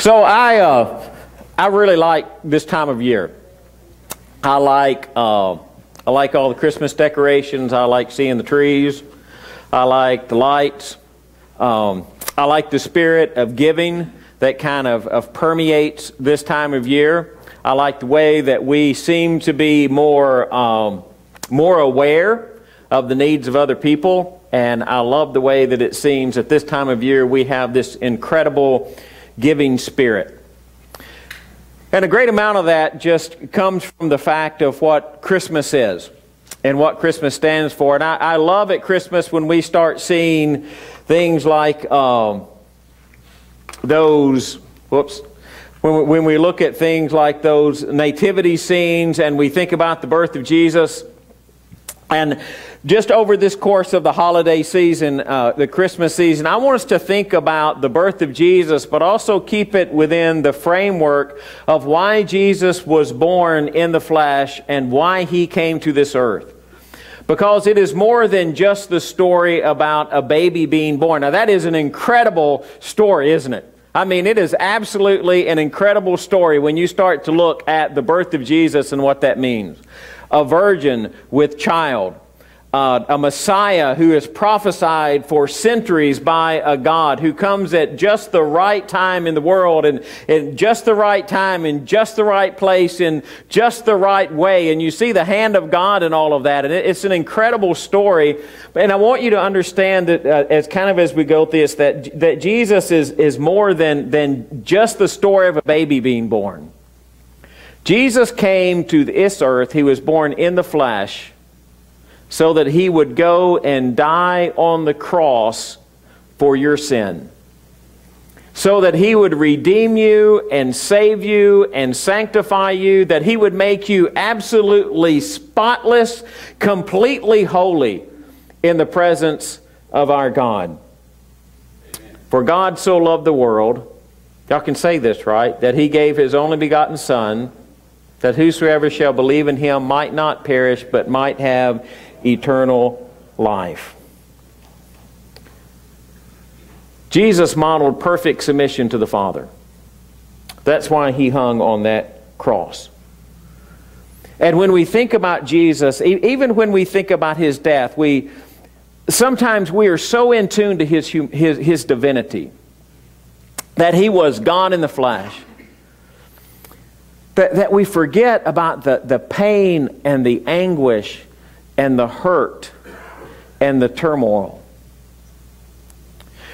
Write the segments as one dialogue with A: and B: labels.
A: So I really like this time of year. I like all the Christmas decorations. I like seeing the trees. I like the lights. I like the spirit of giving that kind of permeates this time of year. I like the way that we seem to be more aware of the needs of other people. And I love the way that it seems at this time of year we have this incredible giving spirit. And a great amount of that just comes from the fact of what Christmas is and what Christmas stands for. And I love at Christmas when we start seeing things like when we look at things like those nativity scenes and we think about the birth of Jesus. And just over this course of the holiday season, the Christmas season, I want us to think about the birth of Jesus, but also keep it within the framework of why Jesus was born in the flesh and why He came to this earth. Because it is more than just the story about a baby being born. Now that is an incredible story, isn't it? I mean, it is absolutely an incredible story when you start to look at the birth of Jesus and what that means. A virgin with child. A Messiah who is prophesied for centuries by a God, who comes at just the right time in the world and just the right time in just the right place in just the right way. And you see the hand of God in all of that. And it's an incredible story. And I want you to understand that as we go through this, that Jesus is more than just the story of a baby being born. Jesus came to this earth. He was born in the flesh, so that He would go and die on the cross for your sin. So that He would redeem you and save you and sanctify you. That He would make you absolutely spotless, completely holy in the presence of our God. Amen. For God so loved the world, y'all can say this, right? That He gave His only begotten Son, that whosoever shall believe in Him might not perish, but might have eternal life. Jesus modeled perfect submission to the Father. That's why He hung on that cross. And when we think about Jesus, even when we think about His death, sometimes we are so in tune to His divinity, that He was God in the flesh, that we forget about the pain and the anguish and the hurt and the turmoil.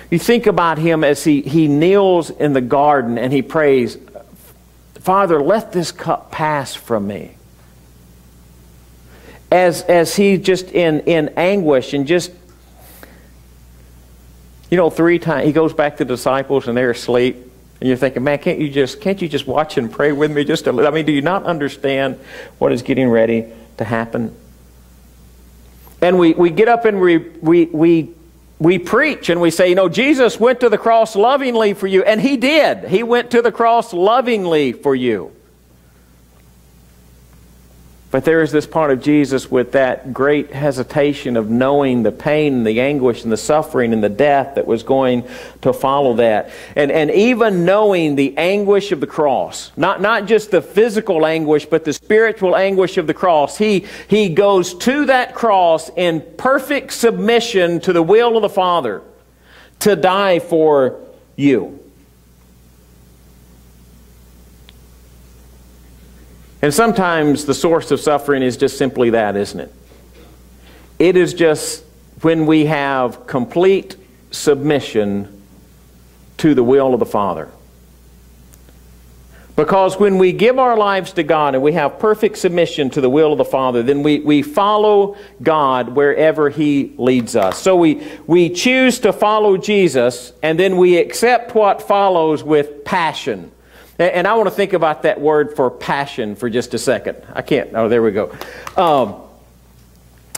A: You think about Him as he kneels in the garden and He prays, Father, let this cup pass from me. As He just in anguish and just, 3 times, He goes back to the disciples and they're asleep. And you're thinking, man, can't you just watch and pray with me just a little? I mean, do you not understand what is getting ready to happen? And we get up and we preach and we say, Jesus went to the cross lovingly for you. And He did. He went to the cross lovingly for you. But there is this part of Jesus with that great hesitation of knowing the pain and the anguish and the suffering and the death that was going to follow that. And even knowing the anguish of the cross, not just the physical anguish, but the spiritual anguish of the cross, he goes to that cross in perfect submission to the will of the Father to die for you. And sometimes the source of suffering is just simply that, isn't it? It is just when we have complete submission to the will of the Father. Because when we give our lives to God and we have perfect submission to the will of the Father, then we follow God wherever He leads us. So we choose to follow Jesus, and then we accept what follows with passion. And I want to think about that word for passion for just a second. I can't. Oh, there we go.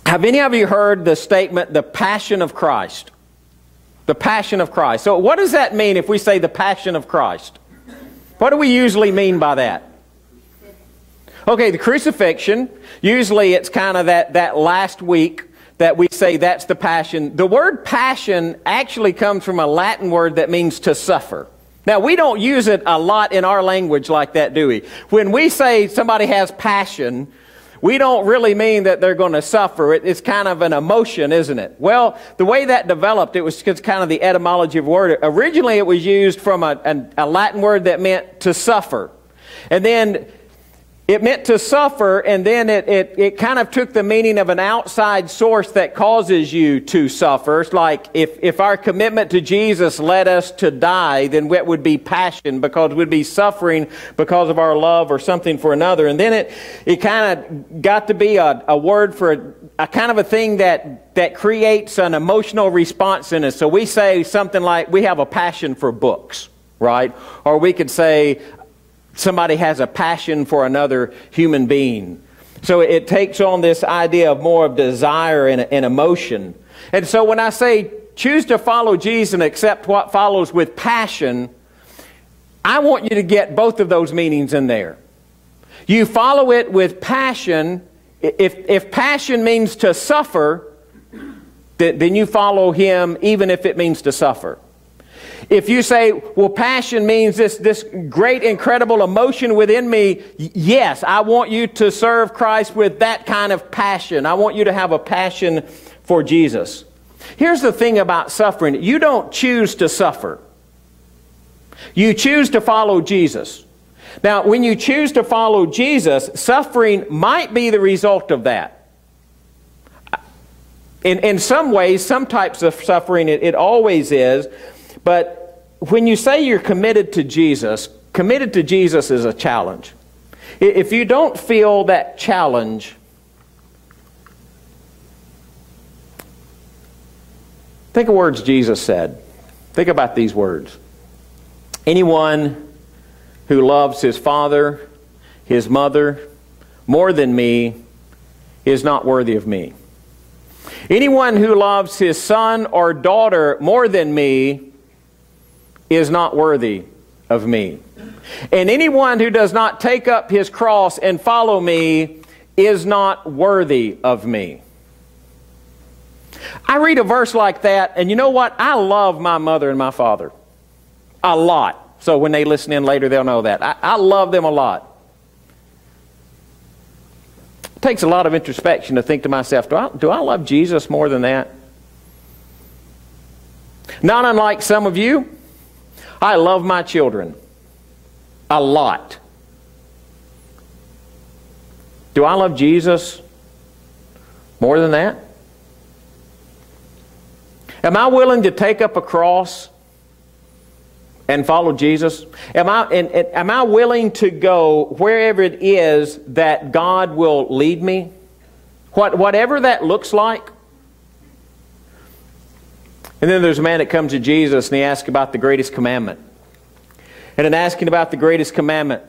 A: Have any of you heard the statement, the passion of Christ? The passion of Christ. So what does that mean if we say the passion of Christ? What do we usually mean by that? Okay, the crucifixion. Usually it's kind of that last week that we say that's the passion. The word passion actually comes from a Latin word that means to suffer. Now, we don't use it a lot in our language like that, do we? When we say somebody has passion, we don't really mean that they're going to suffer. It's kind of an emotion, isn't it? Well, the way that developed, it was kind of the etymology of the word. Originally, it was used from a Latin word that meant to suffer. And then it meant to suffer, and then it kind of took the meaning of an outside source that causes you to suffer. It's like if our commitment to Jesus led us to die, then it would be passion, because we'd be suffering because of our love or something for another. And then it kind of got to be a word for a kind of a thing that creates an emotional response in us. So we say something like, we have a passion for books, right? Or we could say, somebody has a passion for another human being. So it takes on this idea of more of desire and emotion. And so when I say choose to follow Jesus and accept what follows with passion, I want you to get both of those meanings in there. You follow it with passion. If passion means to suffer, then you follow Him even if it means to suffer. If you say, well, passion means this great, incredible emotion within me, yes, I want you to serve Christ with that kind of passion. I want you to have a passion for Jesus. Here's the thing about suffering. You don't choose to suffer. You choose to follow Jesus. Now, when you choose to follow Jesus, suffering might be the result of that. In some ways, some types of suffering, it always is. But when you say you're committed to Jesus is a challenge. If you don't feel that challenge, think of words Jesus said. Think about these words. Anyone who loves his father, his mother, more than me, is not worthy of me. Anyone who loves his son or daughter more than me is not worthy of me. And anyone who does not take up his cross and follow me is not worthy of me. I read a verse like that, and you know what? I love my mother and my father a lot. So when they listen in later, they'll know that. I love them a lot. It takes a lot of introspection to think to myself, do I love Jesus more than that? Not unlike some of you, I love my children a lot. Do I love Jesus more than that? Am I willing to take up a cross and follow Jesus? Am I willing to go wherever it is that God will lead me? Whatever that looks like. And then there's a man that comes to Jesus and he asks about the greatest commandment. And in asking about the greatest commandment,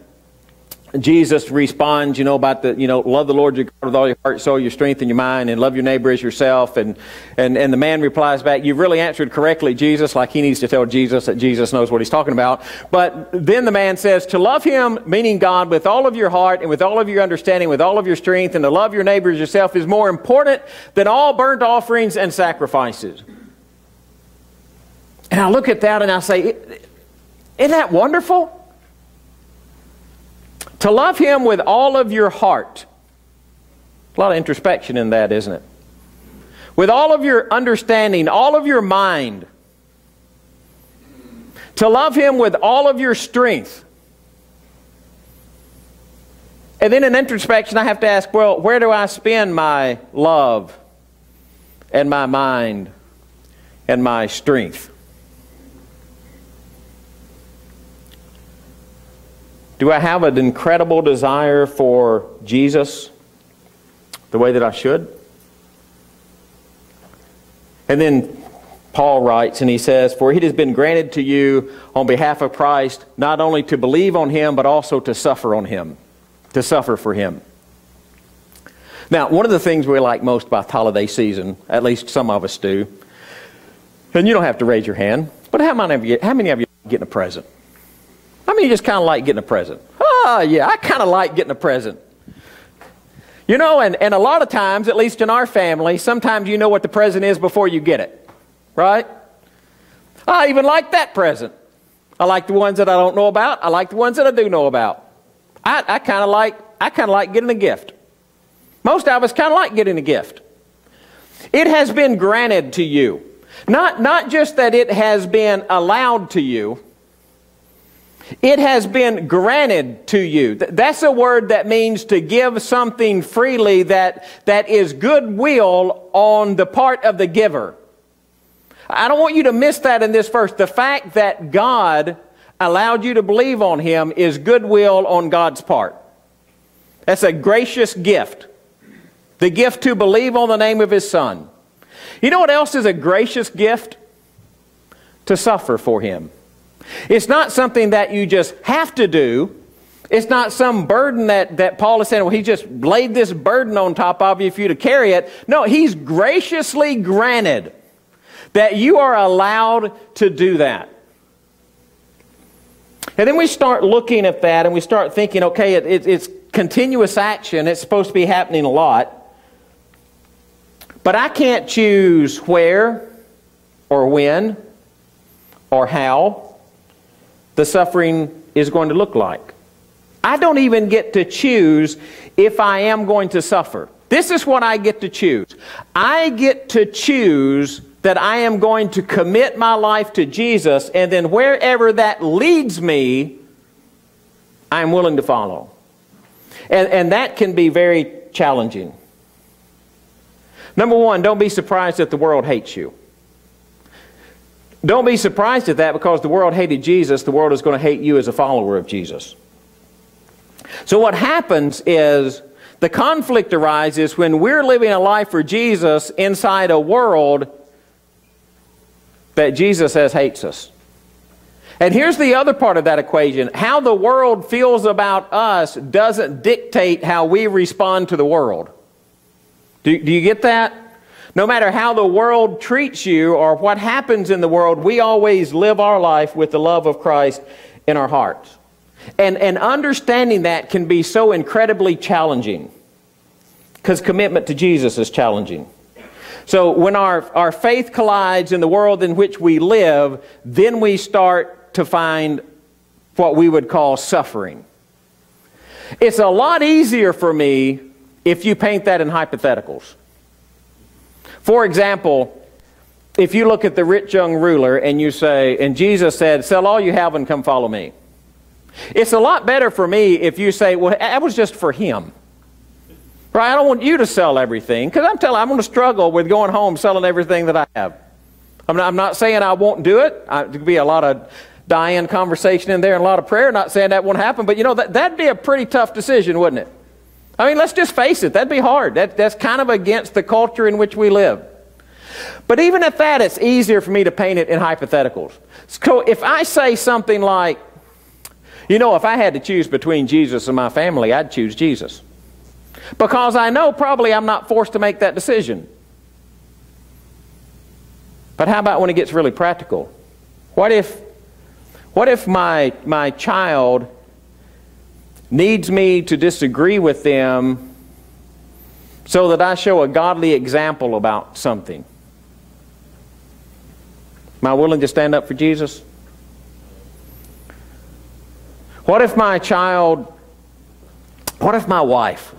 A: Jesus responds, about love the Lord your God with all your heart, soul, your strength, and your mind, and love your neighbor as yourself. And the man replies back, you've really answered correctly, Jesus, like he needs to tell Jesus that Jesus knows what he's talking about. But then the man says, to love him, meaning God, with all of your heart and with all of your understanding, with all of your strength, and to love your neighbor as yourself is more important than all burnt offerings and sacrifices. And I look at that and I say, isn't that wonderful? To love Him with all of your heart. A lot of introspection in that, isn't it? With all of your understanding, all of your mind. To love Him with all of your strength. And then in introspection, I have to ask, well, where do I spend my love and my mind and my strength? Do I have an incredible desire for Jesus the way that I should? And then Paul writes and he says, for it has been granted to you on behalf of Christ not only to believe on Him but also to suffer on Him, to suffer for Him. Now, one of the things we like most about the holiday season, at least some of us do, and you don't have to raise your hand, but how many of you getting a present? How many of you just kind of like getting a present? Oh, yeah, I kind of like getting a present. And a lot of times, at least in our family, sometimes you know what the present is before you get it. Right? I even like that present. I like the ones that I don't know about. I like the ones that I do know about. I kind of like getting a gift. Most of us kind of like getting a gift. It has been granted to you. Not just that it has been allowed to you. It has been granted to you. That's a word that means to give something freely that is goodwill on the part of the giver. I don't want you to miss that in this verse. The fact that God allowed you to believe on Him is goodwill on God's part. That's a gracious gift. The gift to believe on the name of His Son. You know what else is a gracious gift? To suffer for Him. It's not something that you just have to do. It's not some burden that Paul is saying, well, He just laid this burden on top of you for you to carry it. No, He's graciously granted that you are allowed to do that. And then we start looking at that and we start thinking, okay, it's continuous action. It's supposed to be happening a lot. But I can't choose where or when or how the suffering is going to look like. I don't even get to choose if I am going to suffer. This is what I get to choose. I get to choose that I am going to commit my life to Jesus, and then wherever that leads me, I'm willing to follow. And that can be very challenging. Number one, don't be surprised that the world hates you. Don't be surprised at that, because the world hated Jesus. The world is going to hate you as a follower of Jesus. So what happens is the conflict arises when we're living a life for Jesus inside a world that Jesus says hates us. And here's the other part of that equation. How the world feels about us doesn't dictate how we respond to the world. Do you get that? No matter how the world treats you or what happens in the world, we always live our life with the love of Christ in our hearts. And understanding that can be so incredibly challenging, because commitment to Jesus is challenging. So when our faith collides in the world in which we live, then we start to find what we would call suffering. It's a lot easier for me if you paint that in hypotheticals. For example, if you look at the rich young ruler and you say, and Jesus said, sell all you have and come follow me. It's a lot better for me if you say, well, that was just for him. Right? I don't want you to sell everything, because I'm going to struggle with going home selling everything that I have. I'm not saying I won't do it. There could be a lot of dying conversation in there and a lot of prayer. Not saying that won't happen, but you know, that'd be a pretty tough decision, wouldn't it? I mean, let's just face it. That'd be hard. That's kind of against the culture in which we live. But even at that, it's easier for me to paint it in hypotheticals. So if I say something like, you know, if I had to choose between Jesus and my family, I'd choose Jesus. Because I know probably I'm not forced to make that decision. But how about when it gets really practical? What if my child needs me to disagree with them so that I show a godly example about something? Am I willing to stand up for Jesus? What if my wife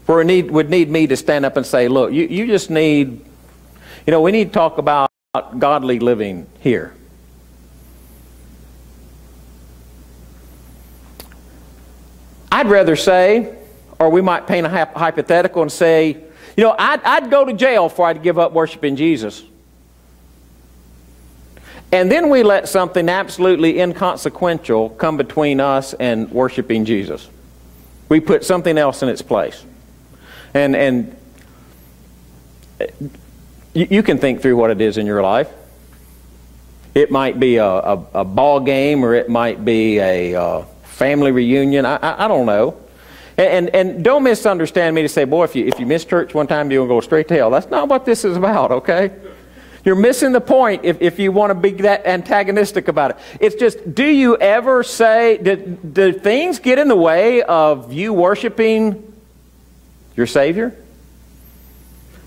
A: would need me to stand up and say, look, you just need, we need to talk about godly living here. I'd rather say, or we might paint a hypothetical and say, I'd go to jail before I'd give up worshiping Jesus. And then we let something absolutely inconsequential come between us and worshiping Jesus. We put something else in its place. And you can think through what it is in your life. It might be a ball game, or it might be a family reunion. I don't know. And don't misunderstand me to say, boy, if you miss church one time, you'll go straight to hell. That's not what this is about, okay? You're missing the point if you want to be that antagonistic about it. It's just, do you ever say, do things get in the way of you worshiping your Savior?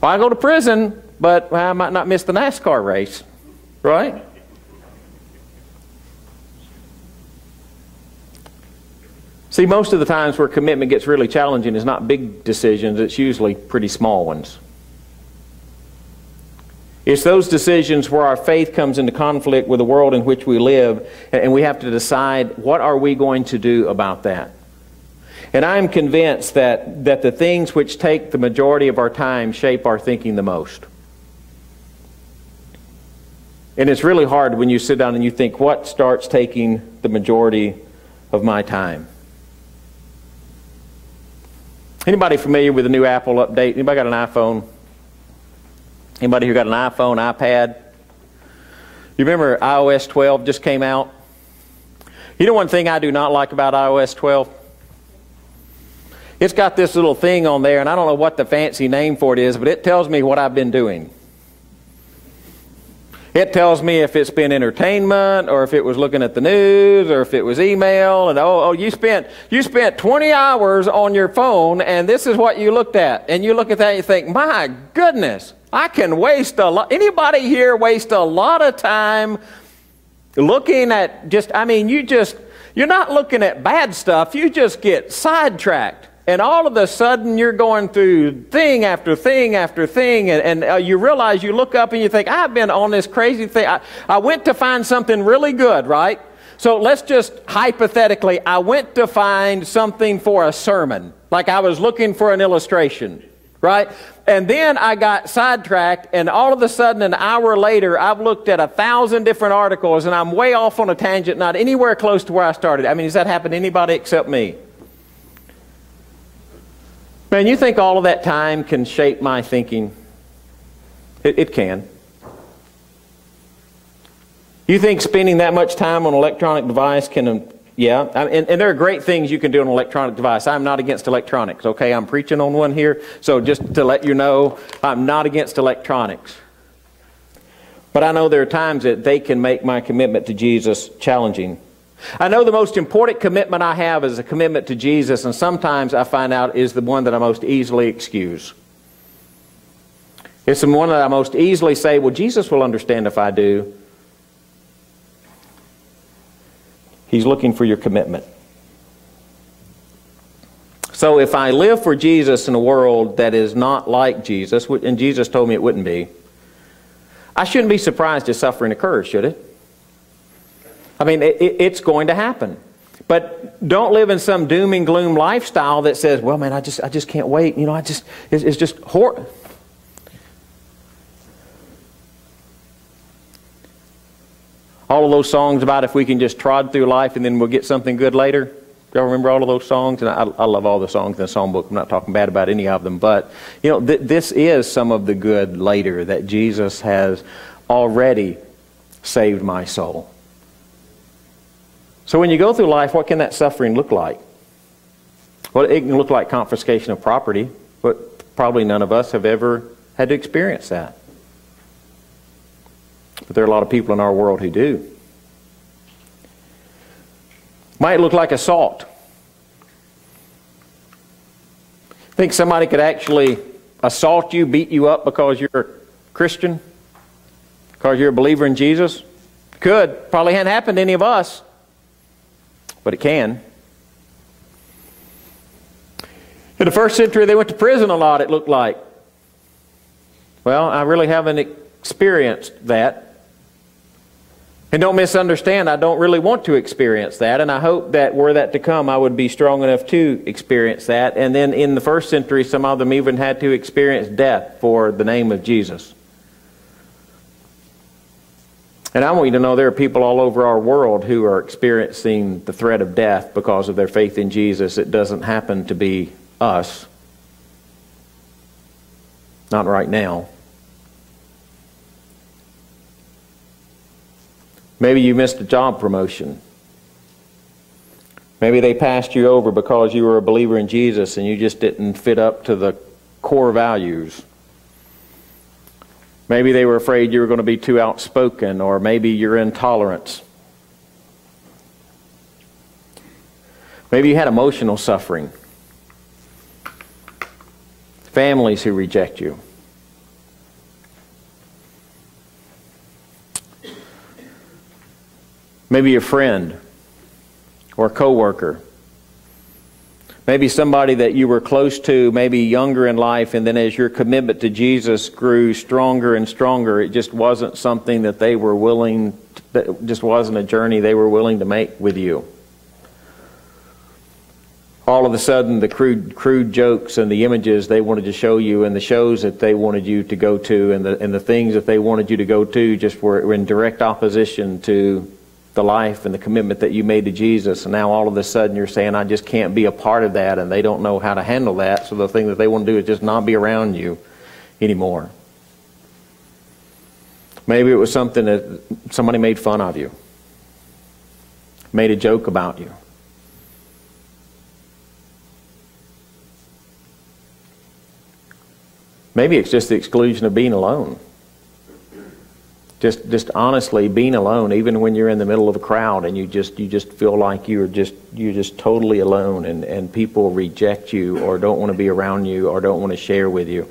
A: Well, I go to prison, but I might not miss the NASCAR race, right? See, most of the times where commitment gets really challenging is not big decisions, it's usually pretty small ones. It's those decisions where our faith comes into conflict with the world in which we live, and we have to decide, what are we going to do about that? And I'm convinced that the things which take the majority of our time shape our thinking the most. And it's really hard when you sit down and you think, what starts taking the majority of my time? Anybody familiar with the new Apple update? Anybody got an iPhone? Anybody who got an iPhone, iPad? You remember iOS 12 just came out? You know one thing I do not like about iOS 12? It's got this little thing on there, and I don't know what the fancy name for it is, but it tells me what I've been doing. It tells me if it's been entertainment, or if it was looking at the news, or if it was email, and you spent 20 hours on your phone, and this is what you looked at. And you look at that and you think, my goodness, I can waste a lot. Anybody here waste a lot of time looking at you're not looking at bad stuff, you just get sidetracked. And all of a sudden, you're going through thing after thing after thing, and you realize, you look up and you think, I've been on this crazy thing. I went to find something really good, right? So let's just hypothetically, I went to find something for a sermon, like I was looking for an illustration, right? And then I got sidetracked, and all of a sudden, an hour later, I've looked at 1,000 different articles, and I'm way off on a tangent, not anywhere close to where I started. I mean, has that happened to anybody except me? Man, you think all of that time can shape my thinking? It can. You think spending that much time on an electronic device can, yeah. And there are great things you can do on an electronic device. I'm not against electronics, okay? I'm preaching on one here. So just to let you know, I'm not against electronics. But I know there are times that they can make my commitment to Jesus challenging. I know the most important commitment I have is a commitment to Jesus, and sometimes I find out is the one that I most easily excuse. It's the one that I most easily say, well, Jesus will understand if I do. He's looking for your commitment. So if I live for Jesus in a world that is not like Jesus, and Jesus told me it wouldn't be, I shouldn't be surprised if suffering occurs, should it? I mean, it's going to happen. But don't live in some doom and gloom lifestyle that says, well, man, I just can't wait. You know, it's just horrible. All of those songs about if we can just trod through life and then we'll get something good later. Y'all remember all of those songs? And I love all the songs in the songbook. I'm not talking bad about any of them. But, you know, this is some of the good later that Jesus has already saved my soul. So when you go through life, what can that suffering look like? Well, it can look like confiscation of property, but probably none of us have ever had to experience that. But there are a lot of people in our world who do. Might look like assault. Think somebody could actually assault you, beat you up because you're a Christian? Because you're a believer in Jesus? Could. Probably hadn't happened to any of us. But it can. In the first century, they went to prison a lot, it looked like. Well, I really haven't experienced that. And don't misunderstand, I don't really want to experience that. And I hope that were that to come, I would be strong enough to experience that. And then in the first century, some of them even had to experience death for the name of Jesus. And I want you to know there are people all over our world who are experiencing the threat of death because of their faith in Jesus. It doesn't happen to be us. Not right now. Maybe you missed a job promotion. Maybe they passed you over because you were a believer in Jesus and you just didn't fit up to the core values. Maybe they were afraid you were going to be too outspoken, or maybe your intolerance. Maybe you had emotional suffering. Families who reject you. Maybe a friend or a coworker Maybe somebody that you were close to, maybe younger in life, and then as your commitment to Jesus grew stronger and stronger, it just wasn't something that they were willing, that just wasn't a journey they were willing to make with you. All of a sudden, the crude jokes and the images they wanted to show you and the shows that they wanted you to go to and the things that they wanted you to go to just were in direct opposition to the life and the commitment that you made to Jesus. And now all of a sudden you're saying, I just can't be a part of that, and they don't know how to handle that, so the thing that they want to do is just not be around you anymore. Maybe it was something that somebody made fun of you, made a joke about you. Maybe it's just the exclusion of being alone. Just honestly being alone, even when you're in the middle of a crowd and you just feel like you're just totally alone, and people reject you or don't want to be around you or don't want to share with you.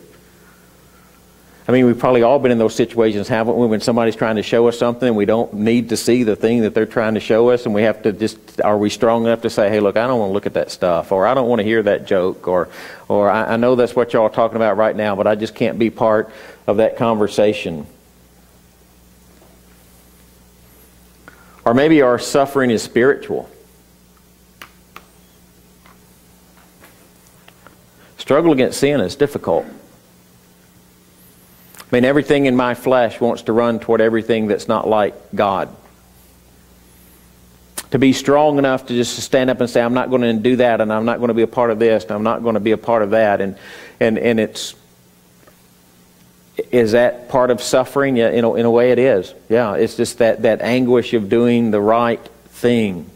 A: I mean, we've probably all been in those situations, haven't we, when somebody's trying to show us something and we don't need to see the thing that they're trying to show us, and we have to just, are we strong enough to say, hey, look, I don't want to look at that stuff, or I don't want to hear that joke, or I know that's what y'all are talking about right now, but I just can't be part of that conversation. Or maybe our suffering is spiritual. Struggle against sin is difficult. I mean, everything in my flesh wants to run toward everything that's not like God. To be strong enough to just stand up and say, I'm not going to do that, and I'm not going to be a part of this, and I'm not going to be a part of that. And is that part of suffering? Yeah, in a way it is. Yeah, it's just that anguish of doing the right thing.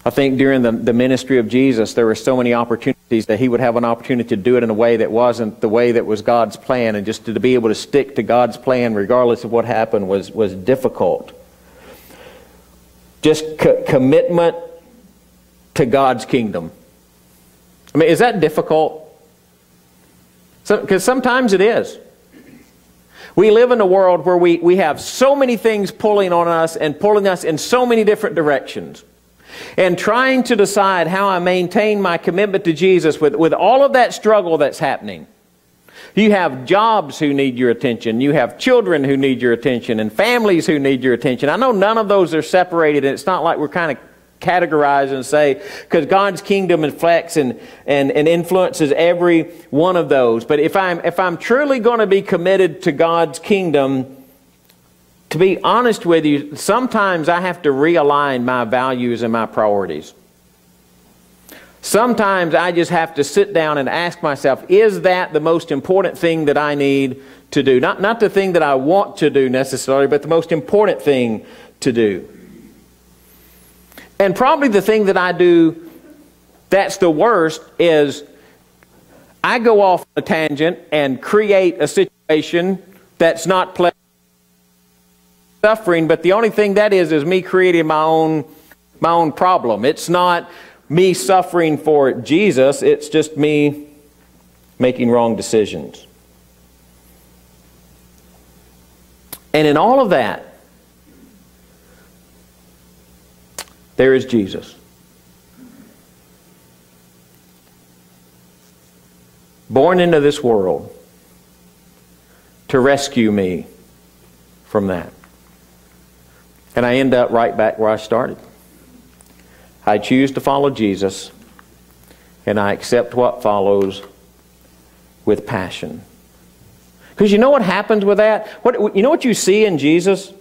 A: I think during the ministry of Jesus, there were so many opportunities that He would have an opportunity to do it in a way that wasn't the way that was God's plan, and just to be able to stick to God's plan regardless of what happened was difficult. Just commitment to God's kingdom. I mean, is that difficult? Because sometimes it is. We live in a world where we have so many things pulling on us and pulling us in so many different directions. And trying to decide how I maintain my commitment to Jesus with all of that struggle that's happening. You have jobs who need your attention. You have children who need your attention, and families who need your attention. I know none of those are separated, and it's not like we're kind of categorize and say, because God's kingdom reflects and influences every one of those. But if I'm truly going to be committed to God's kingdom, to be honest with you, sometimes I have to realign my values and my priorities. Sometimes I just have to sit down and ask myself, is that the most important thing that I need to do? Not the thing that I want to do necessarily, but the most important thing to do. And probably the thing that I do that's the worst is I go off on a tangent and create a situation that's not pleasant, suffering, but the only thing that is me creating my own problem. It's not me suffering for Jesus, it's just me making wrong decisions. And in all of that, there is Jesus. Born into this world to rescue me from that. And I end up right back where I started. I choose to follow Jesus, and I accept what follows with passion. Because you know what happens with that? You know what you see in Jesus?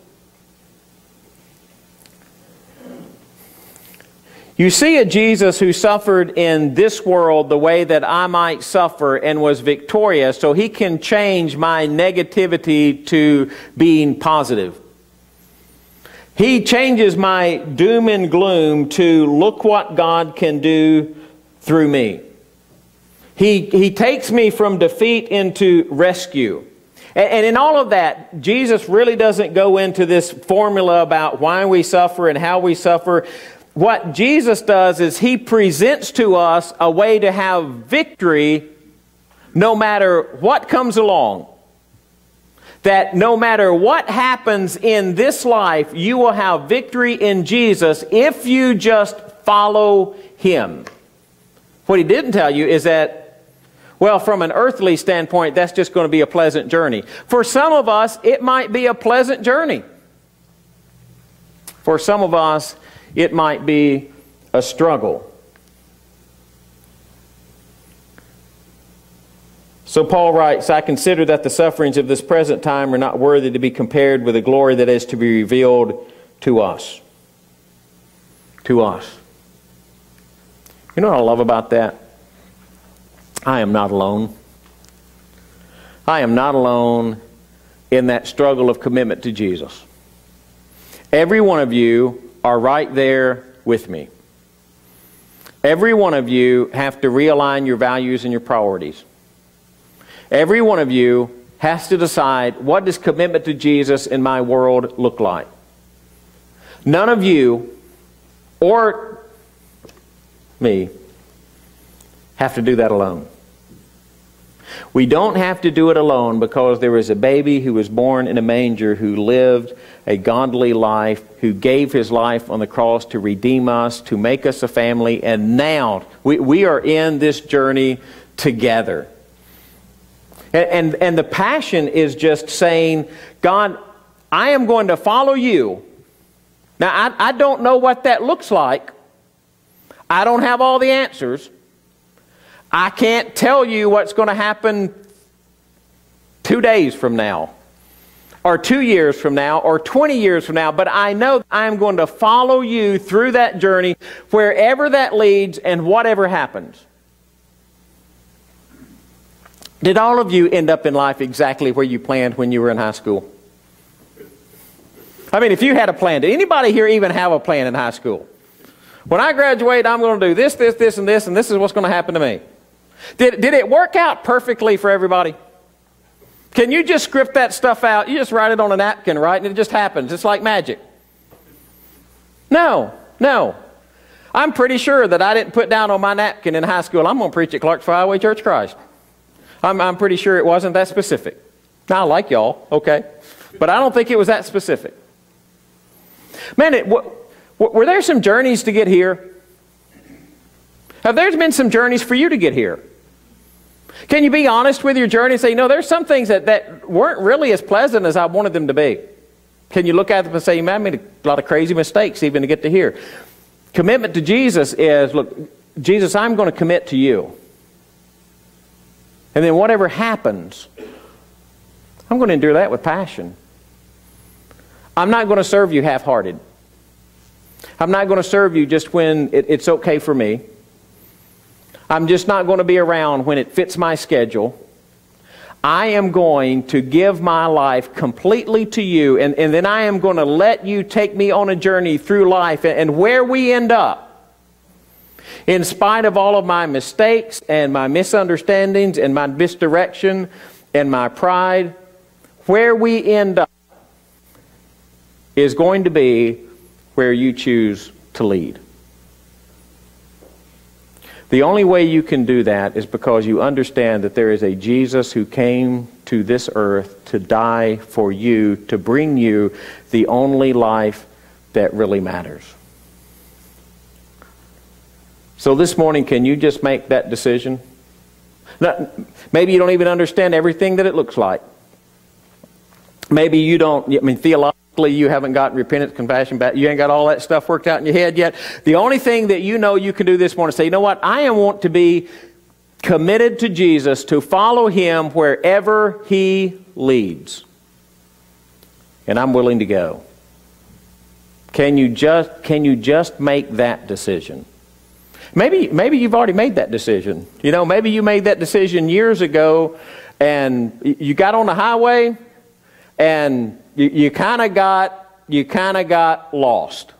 A: You see a Jesus who suffered in this world the way that I might suffer and was victorious, so He can change my negativity to being positive. He changes my doom and gloom to look what God can do through me. He takes me from defeat into rescue. And in all of that, Jesus really doesn't go into this formula about why we suffer and how we suffer. What Jesus does is He presents to us a way to have victory no matter what comes along. That no matter what happens in this life, you will have victory in Jesus if you just follow Him. What He didn't tell you is that, well, from an earthly standpoint, that's just going to be a pleasant journey. For some of us, it might be a pleasant journey. For some of us, it might be a struggle. So Paul writes, I consider that the sufferings of this present time are not worthy to be compared with the glory that is to be revealed to us. To us. You know what I love about that? I am not alone. I am not alone in that struggle of commitment to Jesus. Every one of you are right there with me. Every one of you have to realign your values and your priorities. Every one of you has to decide, what does commitment to Jesus in my world look like? None of you or me have to do that alone. We don't have to do it alone because there is a baby who was born in a manger, who lived a godly life, who gave His life on the cross to redeem us, to make us a family, and now we are in this journey together. And the passion is just saying, God, I am going to follow You. Now, I don't know what that looks like. I don't have all the answers. I can't tell you what's going to happen 2 days from now, or 2 years from now, or 20 years from now, but I know I'm going to follow You through that journey, wherever that leads and whatever happens. Did all of you end up in life exactly where you planned when you were in high school? I mean, if you had a plan, did anybody here even have a plan in high school? When I graduate, I'm going to do this, this, this, and this is what's going to happen to me. Did it work out perfectly for everybody? Can you just script that stuff out? You just write it on a napkin, right? And it just happens. It's like magic. No. I'm pretty sure that I didn't put down on my napkin in high school, I'm going to preach at Clarksville Highway Church of Christ. I'm pretty sure it wasn't that specific. Now, I like y'all, okay? But I don't think it was that specific. Man, were there some journeys to get here? Have there been some journeys for you to get here? Can you be honest with your journey and say, no, there's some things that weren't really as pleasant as I wanted them to be? Can you look at them and say, man, I made a lot of crazy mistakes even to get to here? Commitment to Jesus is, look, Jesus, I'm going to commit to You. And then whatever happens, I'm going to endure that with passion. I'm not going to serve You half-hearted. I'm not going to serve You just when it's okay for me. I'm just not going to be around when it fits my schedule. I am going to give my life completely to You, and then I am going to let You take me on a journey through life. And where we end up, in spite of all of my mistakes and my misunderstandings and my misdirection and my pride, where we end up is going to be where You choose to lead. The only way you can do that is because you understand that there is a Jesus who came to this earth to die for you, to bring you the only life that really matters. So this morning, can you just make that decision? Now, maybe you don't even understand everything that it looks like. Maybe you don't, theologically you haven't got repentance, compassion, you ain't got all that stuff worked out in your head yet. The only thing that you know you can do this morning is say, you know what, I want to be committed to Jesus, to follow Him wherever He leads. And I'm willing to go. Can you just make that decision? Maybe you've already made that decision. You know, maybe you made that decision years ago and you got on the highway and you kind of got lost.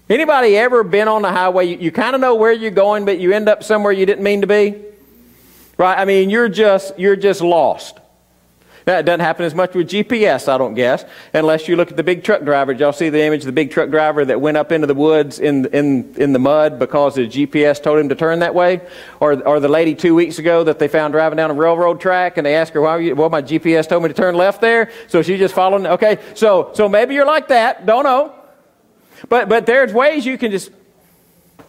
A: Anybody ever been on the highway? You kind of know where you're going, but you end up somewhere you didn't mean to be? Right? I mean, you're just lost. Now, it doesn't happen as much with GPS, I don't guess, unless you look at the big truck driver. Did y'all see the image of the big truck driver that went up into the woods in the mud because the GPS told him to turn that way? Or the lady 2 weeks ago that they found driving down a railroad track and they asked her, well, my GPS told me to turn left there, so she just followed. Okay, so maybe you're like that, don't know. But there's ways you can just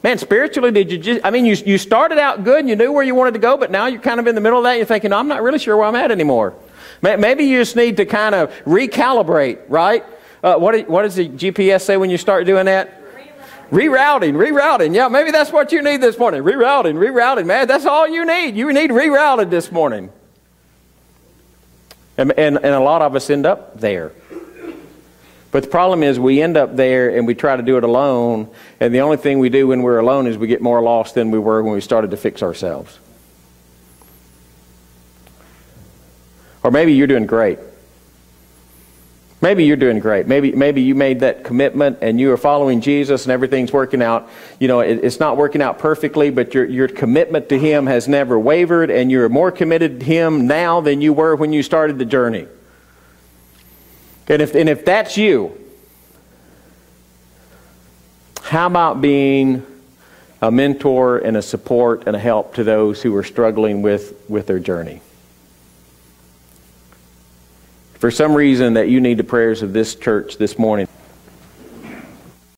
A: Man, spiritually, did you just, I mean, you started out good and you knew where you wanted to go, but now you're kind of in the middle of that and you're thinking, I'm not really sure where I'm at anymore. Maybe you just need to kind of recalibrate, right? What does the GPS say when you start doing that? Rerouting. Yeah, maybe that's what you need this morning. Rerouting, man. That's all you need. You need rerouted this morning. And a lot of us end up there. But the problem is we end up there and we try to do it alone, and the only thing we do when we're alone is we get more lost than we were when we started to fix ourselves. Or maybe you're doing great. Maybe you're doing great. Maybe you made that commitment and you are following Jesus and everything's working out. You know, it's not working out perfectly, but your commitment to Him has never wavered, and you're more committed to Him now than you were when you started the journey. And if that's you, how about being a mentor and a support and a help to those who are struggling with their journey? For some reason that you need the prayers of this church this morning,